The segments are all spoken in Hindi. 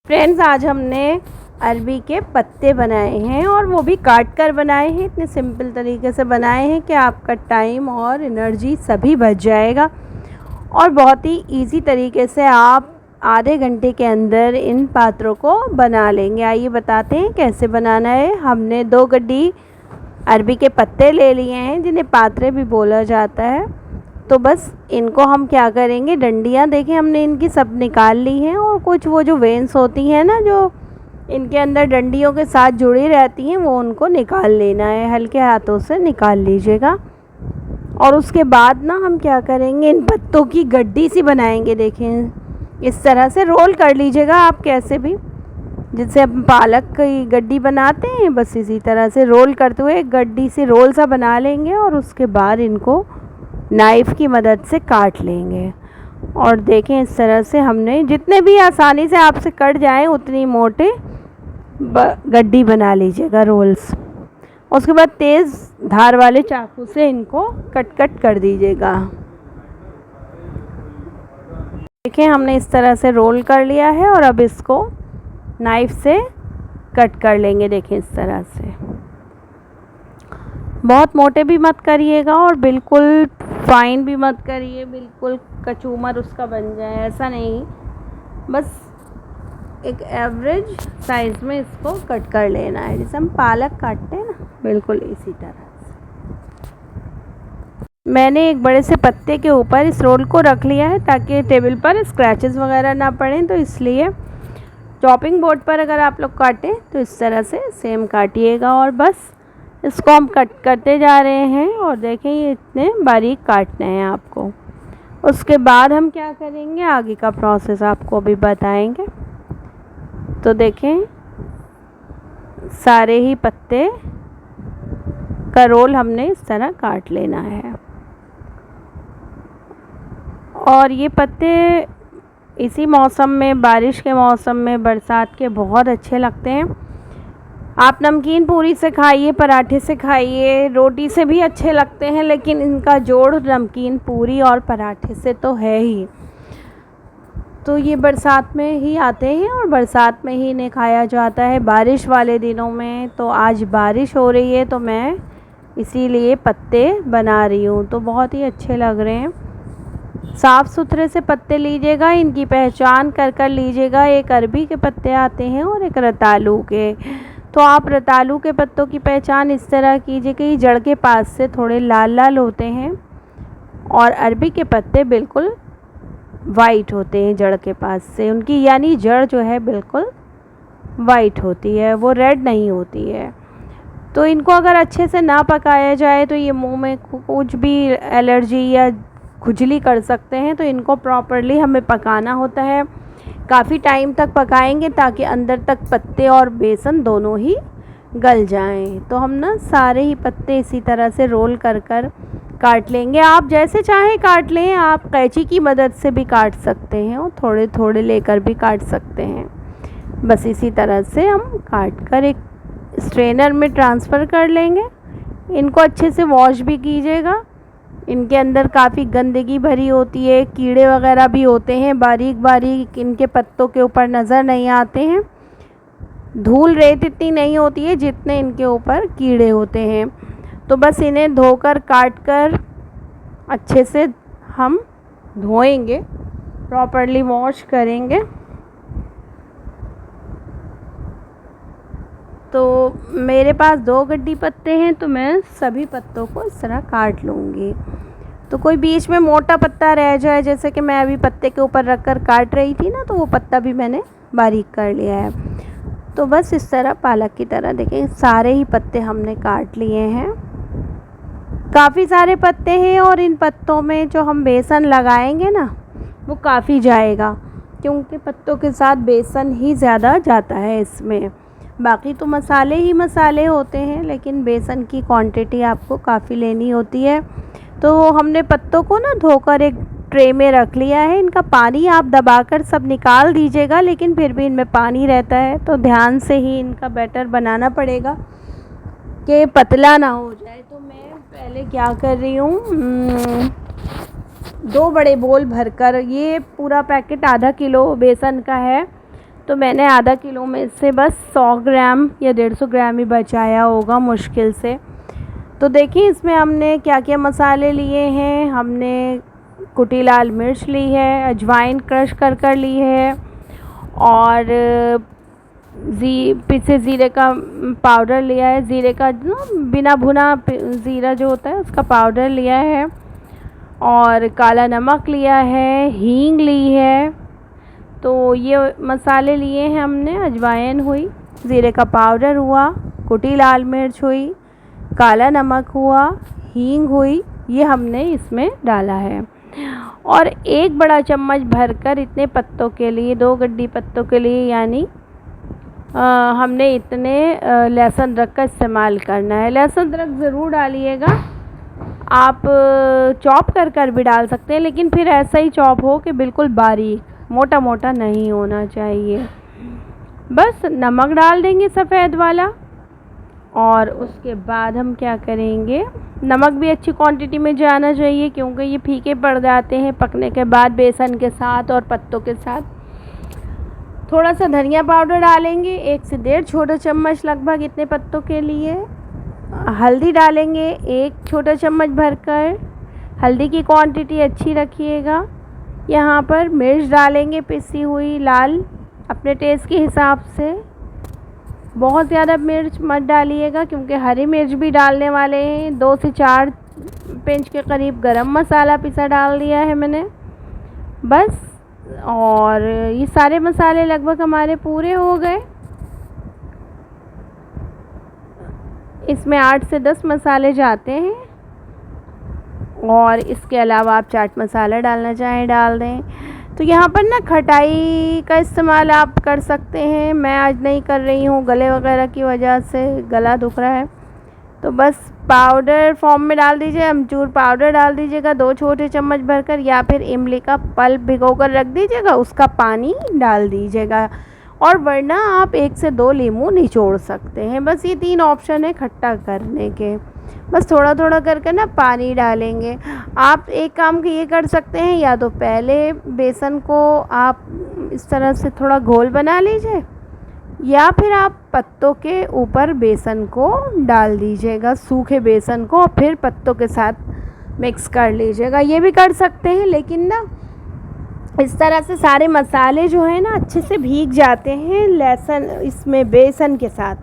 फ्रेंड्स, आज हमने अरबी के पत्ते बनाए हैं और वो भी काट कर बनाए हैं। इतने सिंपल तरीके से बनाए हैं कि आपका टाइम और एनर्जी सभी बच जाएगा और बहुत ही इजी तरीके से आप आधे घंटे के अंदर इन पात्रों को बना लेंगे। आइए बताते हैं कैसे बनाना है। हमने 2 गड्डी अरबी के पत्ते ले लिए हैं, जिन्हें पात्रे भी बोला जाता है। तो बस इनको हम क्या करेंगे, डंडियाँ देखें हमने इनकी सब निकाल ली हैं और कुछ वो जो वेन्स होती हैं ना, जो इनके अंदर डंडियों के साथ जुड़ी रहती हैं, वो उनको निकाल लेना है। हल्के हाथों से निकाल लीजिएगा। और उसके बाद ना हम क्या करेंगे, इन पत्तों की गड्डी सी बनाएंगे। देखें, इस तरह से रोल कर लीजिएगा आप, कैसे भी जिससे हम पालक की गड्डी बनाते हैं, बस इसी तरह से रोल करते हुए एक गड्डी से रोल सा बना लेंगे और उसके बाद इनको नाइफ़ की मदद से काट लेंगे। और देखें, इस तरह से हमने जितने भी आसानी से आपसे कट जाए उतनी मोटे गड्डी बना लीजिएगा, रोल्स। उसके बाद तेज़ धार वाले चाकू से इनको कट कर दीजिएगा। देखें, हमने इस तरह से रोल कर लिया है और अब इसको नाइफ़ से कट कर लेंगे। देखें, इस तरह से बहुत मोटे भी मत करिएगा और बिल्कुल फाइन भी मत करिए, बिल्कुल कचूमर उसका बन जाए, ऐसा नहीं। बस एक एवरेज साइज़ में इसको कट कर लेना है, जैसे हम पालक काटते हैं ना, बिल्कुल इसी तरह से। मैंने एक बड़े से पत्ते के ऊपर इस रोल को रख लिया है ताकि टेबल पर स्क्रैचेस वगैरह ना पड़ें, तो इसलिए चॉपिंग बोर्ड पर अगर आप लोग काटें तो इस तरह से सेम काटिएगा। और बस इसको हम कट करते जा रहे हैं और देखें, ये इतने बारीक काटने हैं आपको। उसके बाद हम क्या करेंगे, आगे का प्रोसेस आपको अभी बताएंगे। तो देखें, सारे ही पत्ते का रोल हमने इस तरह काट लेना है। और ये पत्ते इसी मौसम में, बारिश के मौसम में, बरसात के बहुत अच्छे लगते हैं। आप नमकीन पूरी से खाइए, पराठे से खाइए, रोटी से भी अच्छे लगते हैं, लेकिन इनका जोड़ नमकीन पूरी और पराठे से तो है ही। तो ये बरसात में ही आते हैं और बरसात में ही इन्हें खाया जाता है, बारिश वाले दिनों में। तो आज बारिश हो रही है तो मैं इसीलिए पत्ते बना रही हूँ, तो बहुत ही अच्छे लग रहे हैं। साफ़ सुथरे से पत्ते लीजिएगा, इनकी पहचान कर लीजिएगा। एक अरबी के पत्ते आते हैं और एक रतालू के। तो आप रतालू के पत्तों की पहचान इस तरह कीजिए कि जड़ के पास से थोड़े लाल लाल होते हैं और अरबी के पत्ते बिल्कुल वाइट होते हैं जड़ के पास से। उनकी यानी जड़ जो है बिल्कुल वाइट होती है, वो रेड नहीं होती है। तो इनको अगर अच्छे से ना पकाया जाए तो ये मुंह में कुछ भी एलर्जी या खुजली कर सकते हैं। तो इनको प्रॉपरली हमें पकाना होता है, काफ़ी टाइम तक पकाएंगे ताकि अंदर तक पत्ते और बेसन दोनों ही गल जाएं। तो हम ना सारे ही पत्ते इसी तरह से रोल कर काट लेंगे। आप जैसे चाहें काट लें, आप कैंची की मदद से भी काट सकते हैं और थोड़े थोड़े लेकर भी काट सकते हैं। बस इसी तरह से हम काट कर एक स्ट्रेनर में ट्रांसफ़र कर लेंगे। इनको अच्छे से वॉश भी कीजिएगा, इनके अंदर काफ़ी गंदगी भरी होती है, कीड़े वगैरह भी होते हैं, बारीक बारीक इनके पत्तों के ऊपर नज़र नहीं आते हैं। धूल रेत इतनी नहीं होती है जितने इनके ऊपर कीड़े होते हैं। तो बस इन्हें धोकर काट कर अच्छे से हम धोएंगे, प्रॉपरली वॉश करेंगे। तो मेरे पास 2 गड्डी पत्ते हैं, तो मैं सभी पत्तों को इस तरह काट लूँगी। तो कोई बीच में मोटा पत्ता रह जाए, जैसे कि मैं अभी पत्ते के ऊपर रख कर काट रही थी ना, तो वो पत्ता भी मैंने बारीक कर लिया है। तो बस इस तरह पालक की तरह देखें, सारे ही पत्ते हमने काट लिए हैं। काफ़ी सारे पत्ते हैं और इन पत्तों में जो हम बेसन लगाएंगे ना, वो काफ़ी जाएगा, क्योंकि पत्तों के साथ बेसन ही ज़्यादा जाता है इसमें। बाकी तो मसाले ही मसाले होते हैं, लेकिन बेसन की क्वांटिटी आपको काफ़ी लेनी होती है। तो हमने पत्तों को ना धोकर एक ट्रे में रख लिया है। इनका पानी आप दबाकर सब निकाल दीजिएगा, लेकिन फिर भी इनमें पानी रहता है, तो ध्यान से ही इनका बैटर बनाना पड़ेगा कि पतला ना हो जाए। तो मैं पहले क्या कर रही हूँ, 2 बड़े बोल भरकर, ये पूरा पैकेट आधा किलो बेसन का है, तो मैंने आधा किलो में से बस 100 ग्राम या 150 ग्राम ही बचाया होगा मुश्किल से। तो देखिए इसमें हमने क्या क्या मसाले लिए हैं। हमने कुटी लाल मिर्च ली है, अजवाइन क्रश कर ली है, और पिसे ज़ीरे का पाउडर लिया है, ज़ीरे का बिना भुना ज़ीरा जो होता है उसका पाउडर लिया है, और काला नमक लिया है, हींग ली है। तो ये मसाले लिए हैं हमने। अजवाइन हुई, ज़ीरे का पाउडर हुआ, कुटी लाल मिर्च हुई, काला नमक हुआ, हींग हुई, ये हमने इसमें डाला है। और 1 बड़ा चम्मच भरकर इतने पत्तों के लिए, 2 गड्डी पत्तों के लिए, यानी हमने इतने लहसुन अदरक का इस्तेमाल करना है। लहसुन अदरक ज़रूर डालिएगा, आप चॉप कर भी डाल सकते हैं, लेकिन फिर ऐसा ही चॉप हो कि बिल्कुल बारीक, मोटा मोटा नहीं होना चाहिए। बस नमक डाल देंगे सफ़ेद वाला, और उसके बाद हम क्या करेंगे, नमक भी अच्छी क्वांटिटी में जाना चाहिए क्योंकि ये फीके पड़ जाते हैं पकने के बाद बेसन के साथ और पत्तों के साथ। थोड़ा सा धनिया पाउडर डालेंगे, 1 से 1.5 छोटा चम्मच लगभग इतने पत्तों के लिए। हल्दी डालेंगे 1 छोटा चम्मच भरकर, हल्दी की क्वांटिटी अच्छी रखिएगा। यहाँ पर मिर्च डालेंगे पिसी हुई लाल, अपने टेस्ट के हिसाब से। बहुत ज़्यादा मिर्च मत डालिएगा क्योंकि हरी मिर्च भी डालने वाले हैं। 2 से 4 पिंच के करीब गरम मसाला पिसा डाल दिया है मैंने बस। और ये सारे मसाले लगभग हमारे पूरे हो गए। इसमें 8 से 10 मसाले जाते हैं, और इसके अलावा आप चाट मसाला डालना चाहें डाल दें। तो यहाँ पर ना खटाई का इस्तेमाल आप कर सकते हैं, मैं आज नहीं कर रही हूँ, गले वगैरह की वजह से गला दुख रहा है। तो बस पाउडर फॉर्म में डाल दीजिए, अमचूर पाउडर डाल दीजिएगा 2 छोटे चम्मच भरकर, या फिर इमली का पल्प भिगोकर रख दीजिएगा, उसका पानी डाल दीजिएगा, और वरना आप 1 से 2 नींबू निचोड़ सकते हैं। बस ये 3 ऑप्शन है खट्टा करने के। बस थोड़ा थोड़ा करके ना पानी डालेंगे। आप एक काम ये कर सकते हैं, या तो पहले बेसन को आप इस तरह से थोड़ा घोल बना लीजिए, या फिर आप पत्तों के ऊपर बेसन को डाल दीजिएगा, सूखे बेसन को, और फिर पत्तों के साथ मिक्स कर लीजिएगा, ये भी कर सकते हैं। लेकिन ना इस तरह से सारे मसाले जो हैं ना अच्छे से भीग जाते हैं लहसुन इसमें बेसन के साथ,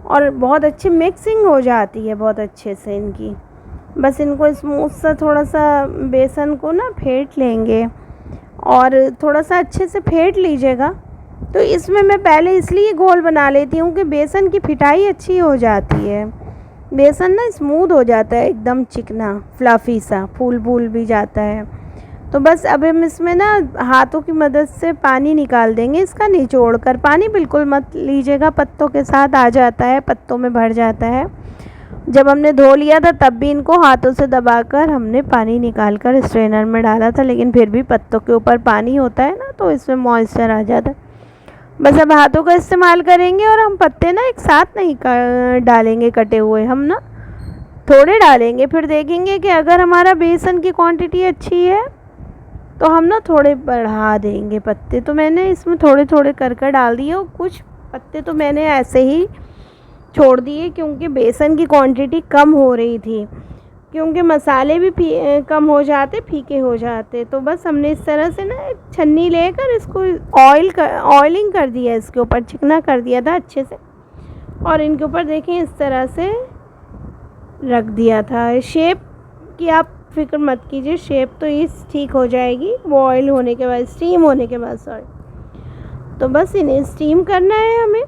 और बहुत अच्छी मिक्सिंग हो जाती है बहुत अच्छे से इनकी। बस इनको स्मूथ सा थोड़ा सा बेसन को ना फेंट लेंगे, और थोड़ा सा अच्छे से फेंट लीजिएगा। तो इसमें मैं पहले इसलिए घोल बना लेती हूँ कि बेसन की फिटाई अच्छी हो जाती है, बेसन ना स्मूथ हो जाता है, एकदम चिकना फ्लफ़ी सा, फूल फूल भी जाता है। तो बस अब हम इसमें ना हाथों की मदद से पानी निकाल देंगे इसका निचोड़ कर। पानी बिल्कुल मत लीजिएगा, पत्तों के साथ आ जाता है, पत्तों में भर जाता है। जब हमने धो लिया था तब भी इनको हाथों से दबाकर हमने पानी निकाल कर स्ट्रेनर में डाला था, लेकिन फिर भी पत्तों के ऊपर पानी होता है ना, तो इसमें मॉइस्चर आ जाता है। बस अब हाथों का इस्तेमाल करेंगे, और हम पत्ते ना एक साथ नहीं डालेंगे कटे हुए, हम ना थोड़े डालेंगे। फिर देखेंगे कि अगर हमारा बेसन की क्वांटिटी अच्छी है तो हम ना थोड़े बढ़ा देंगे पत्ते। तो मैंने इसमें थोड़े थोड़े कर डाल दिए, और कुछ पत्ते तो मैंने ऐसे ही छोड़ दिए क्योंकि बेसन की क्वांटिटी कम हो रही थी, क्योंकि मसाले भी कम हो जाते, फीके हो जाते। तो बस हमने इस तरह से ना एक छन्नी लेकर इसको ऑयलिंग कर दिया, इसके ऊपर चिकना कर दिया था अच्छे से, और इनके ऊपर देखें इस तरह से रख दिया था। शेप की आप फिक्र मत कीजिए, शेप तो इस ठीक हो जाएगी वो ऑयल होने के बाद, स्टीम होने के बाद, सॉरी। तो बस इन्हें स्टीम करना है हमें,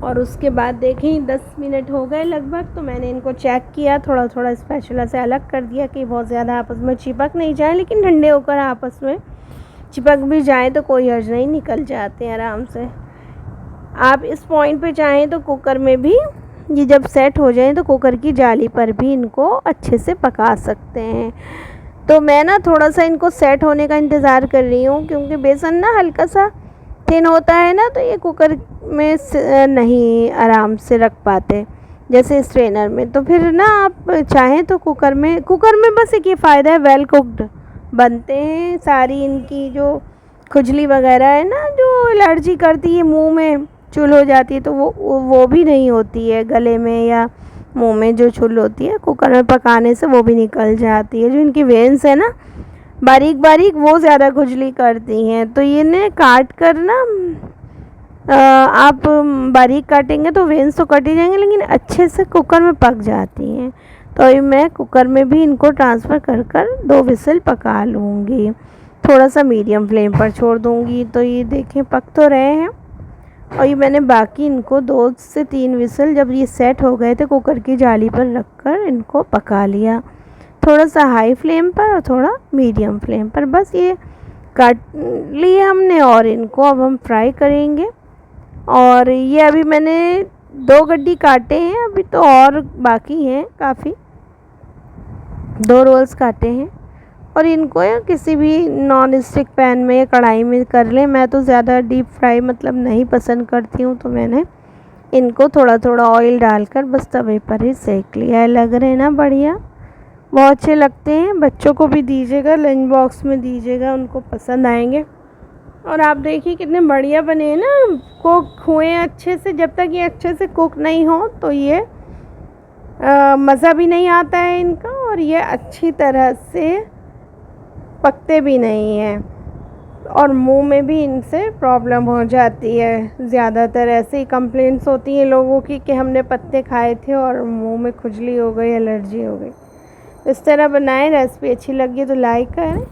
और उसके बाद देखें 10 मिनट हो गए लगभग। तो मैंने इनको चेक किया, थोड़ा थोड़ा स्पैचुला से अलग कर दिया कि बहुत ज़्यादा आपस में चिपक नहीं जाए, लेकिन ठंडे होकर आपस में चिपक भी जाए तो कोई हर्ज नहीं, निकल जाते हैं आराम से। आप इस पॉइंट पे चाहें तो कुकर में भी, ये जब सेट हो जाए तो कुकर की जाली पर भी इनको अच्छे से पका सकते हैं। तो मैं ना थोड़ा सा इनको सेट होने का इंतज़ार कर रही हूँ, क्योंकि बेसन ना हल्का सा थिन होता है ना, तो ये कुकर में नहीं आराम से रख पाते जैसे स्ट्रेनर में। तो फिर ना आप चाहें तो कुकर में बस एक ये फ़ायदा है, वेल कुक्ड बनते हैं। सारी इनकी जो खुजली वगैरह है ना जो एलर्जी करती है, मुंह में चुल हो जाती है, तो वो भी नहीं होती है। गले में या मुंह में जो चुल होती है कुकर में पकाने से वो भी निकल जाती है। जो इनकी वेन्स है ना बारीक बारीक, वो ज़्यादा खुजली करती हैं। तो ये ने काट कर ना आप बारीक काटेंगे तो वेन्स तो कट ही जाएंगे, लेकिन अच्छे से कुकर में पक जाती हैं। तो अभी मैं कुकर में भी इनको ट्रांसफ़र कर कर 2 विसल पका लूँगी। थोड़ा सा मीडियम फ्लेम पर छोड़ दूँगी। तो ये देखें पक तो रहे हैं। और ये मैंने बाकी इनको 2 से 3 विसल जब ये सेट हो गए थे कुकर की जाली पर रख कर इनको पका लिया, थोड़ा सा हाई फ्लेम पर और थोड़ा मीडियम फ्लेम पर। बस ये काट लिए हमने और इनको अब हम फ्राई करेंगे। और ये अभी मैंने 2 गड्डी काटे हैं, अभी तो और बाकी हैं काफ़ी, 2 रोल्स काटे हैं। और इनको या किसी भी नॉन स्टिक पैन में या कढ़ाई में कर लें। मैं तो ज़्यादा डीप फ्राई मतलब नहीं पसंद करती हूँ, तो मैंने इनको थोड़ा थोड़ा ऑयल डालकर बस तवे पर ही सेक लिया है। लग रहे हैं ना बढ़िया, बहुत अच्छे लगते हैं। बच्चों को भी दीजिएगा, लंच बॉक्स में दीजिएगा, उनको पसंद आएंगे। और आप देखिए कितने बढ़िया बने हैं ना, कुक हुए अच्छे से। जब तक ये अच्छे से कुक नहीं हो तो ये मज़ा भी नहीं आता है इनका, और ये अच्छी तरह से पकते भी नहीं हैं। और मुंह में भी इनसे प्रॉब्लम हो जाती है। ज़्यादातर ऐसे ही कंप्लेंट्स होती हैं लोगों की कि हमने पत्ते खाए थे और मुंह में खुजली हो गई, एलर्जी हो गई। इस तरह बनाएं। रेसिपी अच्छी लगी तो लाइक करें।